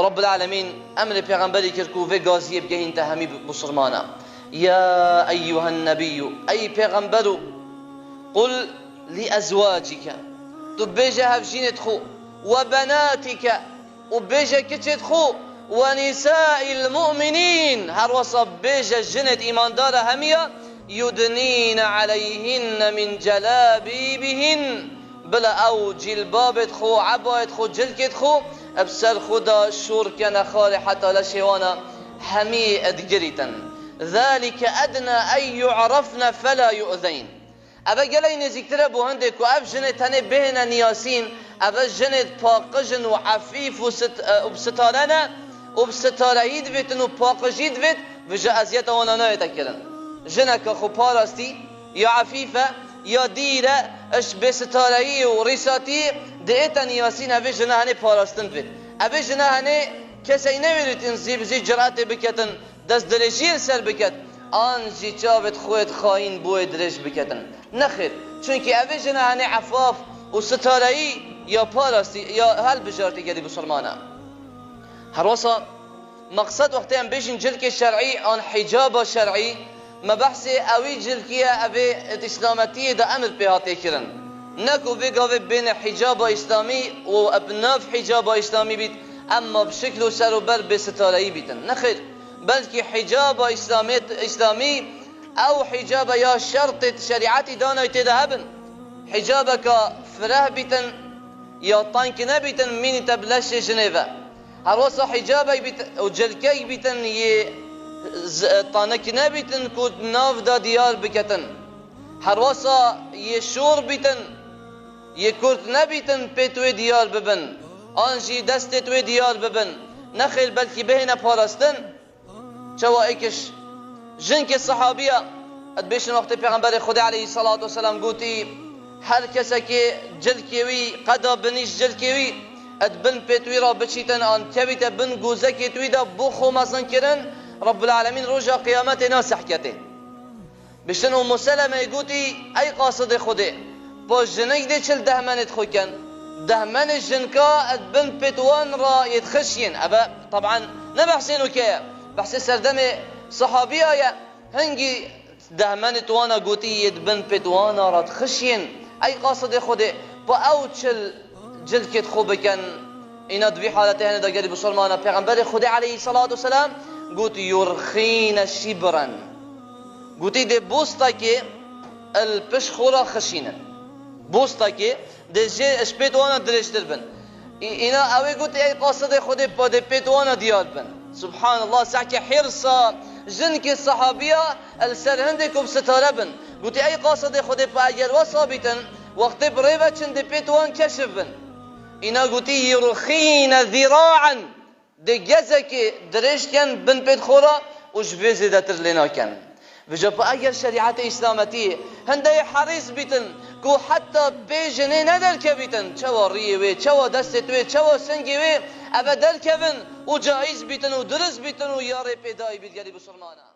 ورب العالمين أمر پیغمبری کرد في غازی بگهین تهمی بسرمانا. يا أيها النبي أي پیغمبر قل لأزواجك تبجه هفجين تخو وبناتك وبجه كتت خو ونساء المؤمنين هر وصب بجه جنت إيمان دار همية يدنين عليهن من جلابيبهن بلا أو جلباب خو عبايت خو جلكت خو ابسر خدا شور كان خالي حتى لشيوانا همي ادقريتا ذلك أدنى أن يعرفن فلا يؤذين. أبا قلي نزيكتر أبو هندك وأب جنت هني بهنا نياسين أبا جنت باقجن وعفيف وبستارنا وبستارهيد بيتن وباقجيد بيت وجا أزياتا وانا نايتكرن جنك خو باراستي يا عفيفة يا ديرة اش بستارهي وريساتي دئتا نياسين أبا جنا هني باراستن بيت أبا جنا هني كسي نويرت انزيب زي جرات بكتن دست درجير سر بكت آنجي چاوت خويت خاين بوي درج بكتن نخير چونكي اوه جنا هني عفاف و ستارهي يا باراستي يا هل بجارتي قدي بسلمانا هروسا مقصد وقتين بيجن جلكي شرعي عن حجاب شرعي ما بحثي اوي جلكي اوه الاسلامتية دا امر بهاتي كرن نكو بيقاوه بين حجاب اسلامي و ابناف حجاب اسلامي بيت اما بشكل سروبر بستارهي بيتن نخير بلكي حجاب اسلامي او حجاب يا شرط شريعتي دانا يتذهبن حجابك فره بيتن يا طانك نبيتن مين تبلش جنيفا هروسا حجابي بيتن وجلكي بيتن ي طانك نبيتن كود ناف دا ديار بكتن هروسا يشور بيتن يكورت نبيتن بيتوي ديار ببن انجي دستتوي ديار ببن نخل بلكي بهنا باراستن شوا ايكش جنك الصحابية ادبيشن وقت پیغمبر خدا عليه الصلاة والسلام قوتي هر كسكي جلكيوي قدا بنيش جلكيوي ادبن بيتوي را بچيتن ان كبيت بن قوزكي تويدا بوخو مزن كرن رب العالمين رجا قيامت ناس حكته بشن ام سلمة قوتي اي قاصد خدا با جنك دي چل دهمنت خوكن دهمن الجنكا ادبن بيتوان را يتخشين ابا طبعا نبحسين وكيا بحث سردمي صحابية يا هنجي دهمن توانا قوتي يدبن بتوانا رات خشين اي قاصد خده با اوچل جلكت خوبكن اينا دوي حالته هنه دا قريب سلمانا پیغمبر خده عليه الصلاة والسلام قوتي يرخين شبرا قوتي دي بوستا كي البش خورا خشينا بوستا كي دي جي اشبتوانا درشتر بن اينا اوي قوتي اي قاصد خده با دي بتوانا ديار بن سبحان الله ساكي حرصا جنك الصحابية السرهندكم ستاربن قلت اي قاصد خودي باجر وصابتن وقت بريبا چند بيتوان كشفن انا قلت يرخين ذراعا دي جزك درشكن بن بيت خورا وش بيزيدتر لنا كان وجب اگر شريعة اسلامتي هندي حريص بيتن كو حتى بيجني ندر كبيتن چوا ريوي چوا دستوي چوا سنگوي ابا در كبن وجائز بيتن ودرس بيتن وياري بيداي بيت قريب سرمانا